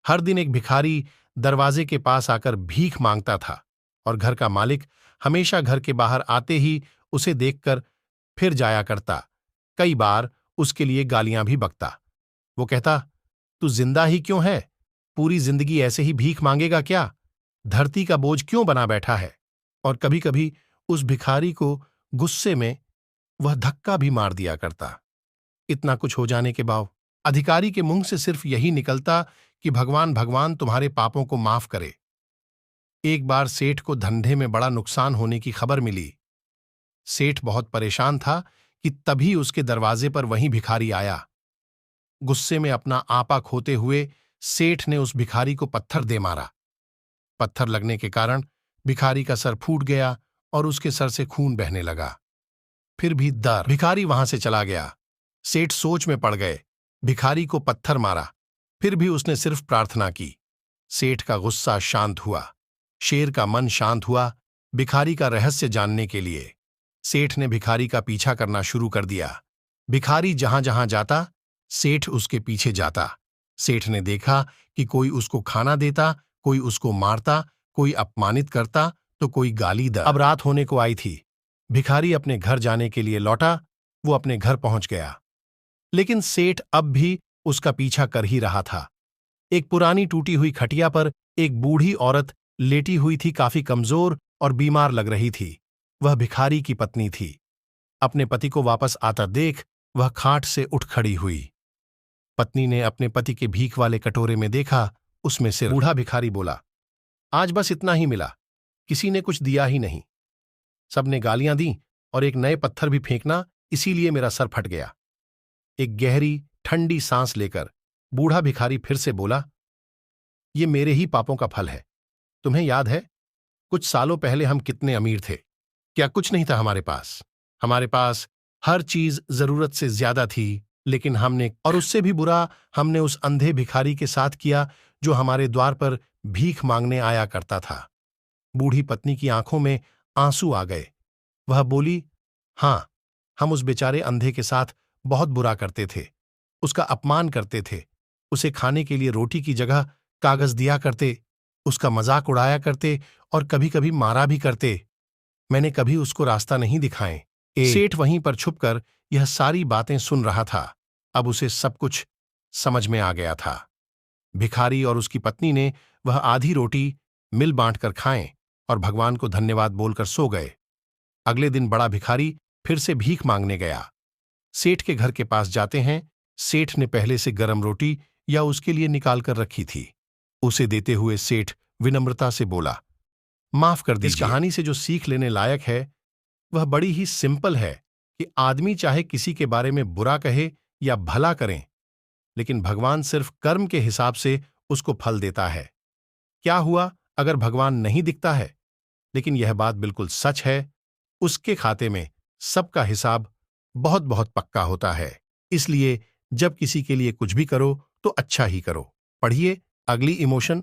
हर दिन एक भिखारी दरवाजे के पास आकर भीख मांगता था और घर का मालिक हमेशा घर के बाहर आते ही उसे देखकर फिर जाया करता। कई बार उसके लिए गालियां भी बकता। वो कहता, तू जिंदा ही क्यों है? पूरी जिंदगी ऐसे ही भीख मांगेगा क्या? धरती का बोझ क्यों बना बैठा है? और कभी कभी उस भिखारी को गुस्से में वह धक्का भी मार दिया करता। इतना कुछ हो जाने के बाद अधिकारी के मुंह से सिर्फ यही निकलता कि भगवान भगवान तुम्हारे पापों को माफ करे। एक बार सेठ को धंधे में बड़ा नुकसान होने की खबर मिली। सेठ बहुत परेशान था कि तभी उसके दरवाजे पर वही भिखारी आया। गुस्से में अपना आपा खोते हुए सेठ ने उस भिखारी को पत्थर दे मारा। पत्थर लगने के कारण भिखारी का सर फूट गया और उसके सर से खून बहने लगा। फिर भी भिखारी वहां से चला गया। सेठ सोच में पड़ गए। भिखारी को पत्थर मारा, फिर भी उसने सिर्फ प्रार्थना की। सेठ का गुस्सा शांत हुआ, शेर का मन शांत हुआ भिखारी का रहस्य जानने के लिए। सेठ ने भिखारी का पीछा करना शुरू कर दिया। भिखारी जहां जहां जाता, सेठ उसके पीछे जाता। सेठ ने देखा कि कोई उसको खाना देता, कोई उसको मारता, कोई अपमानित करता तो कोई गाली द। अब रात होने को आई थी। भिखारी अपने घर जाने के लिए लौटा। वो अपने घर पहुंच गया, लेकिन सेठ अब भी उसका पीछा कर ही रहा था। एक पुरानी टूटी हुई खटिया पर एक बूढ़ी औरत लेटी हुई थी, काफी कमजोर और बीमार लग रही थी। वह भिखारी की पत्नी थी। अपने पति को वापस आता देख वह खाट से उठ खड़ी हुई। पत्नी ने अपने पति के भीख वाले कटोरे में देखा, उसमें सिर्फ बूढ़ा भिखारी बोला, आज बस इतना ही मिला, किसी ने कुछ दिया ही नहीं। सबने गालियां दी और एक नए पत्थर भी फेंकना, इसीलिए मेरा सर फट गया। एक गहरी ठंडी सांस लेकर बूढ़ा भिखारी फिर से बोला, ये मेरे ही पापों का फल है। तुम्हें याद है कुछ सालों पहले हम कितने अमीर थे? क्या कुछ नहीं था हमारे पास? हमारे पास हर चीज जरूरत से ज्यादा थी, लेकिन हमने, और उससे भी बुरा, हमने उस अंधे भिखारी के साथ किया जो हमारे द्वार पर भीख मांगने आया करता था। बूढ़ी पत्नी की आंखों में आंसू आ गए। वह बोली, हां, हम उस बेचारे अंधे के साथ बहुत बुरा करते थे, उसका अपमान करते थे, उसे खाने के लिए रोटी की जगह कागज दिया करते, उसका मजाक उड़ाया करते और कभी कभी मारा भी करते। मैंने कभी उसको रास्ता नहीं दिखाए। सेठ वहीं पर छुपकर यह सारी बातें सुन रहा था। अब उसे सब कुछ समझ में आ गया था। भिखारी और उसकी पत्नी ने वह आधी रोटी मिल बांट कर खाएं और भगवान को धन्यवाद बोलकर सो गए। अगले दिन बड़ा भिखारी फिर से भीख मांगने गया। सेठ के घर के पास जाते हैं, सेठ ने पहले से गरम रोटी या उसके लिए निकाल कर रखी थी। उसे देते हुए सेठ विनम्रता से बोला, माफ कर दीजिए। इस कहानी से जो सीख लेने लायक है वह बड़ी ही सिंपल है कि आदमी चाहे किसी के बारे में बुरा कहे या भला करें, लेकिन भगवान सिर्फ कर्म के हिसाब से उसको फल देता है। क्या हुआ अगर भगवान नहीं दिखता है? लेकिन यह बात बिल्कुल सच है, उसके खाते में सबका हिसाब बहुत बहुत पक्का होता है। इसलिए जब किसी के लिए कुछ भी करो तो अच्छा ही करो। पढ़िए अगली इमोशन।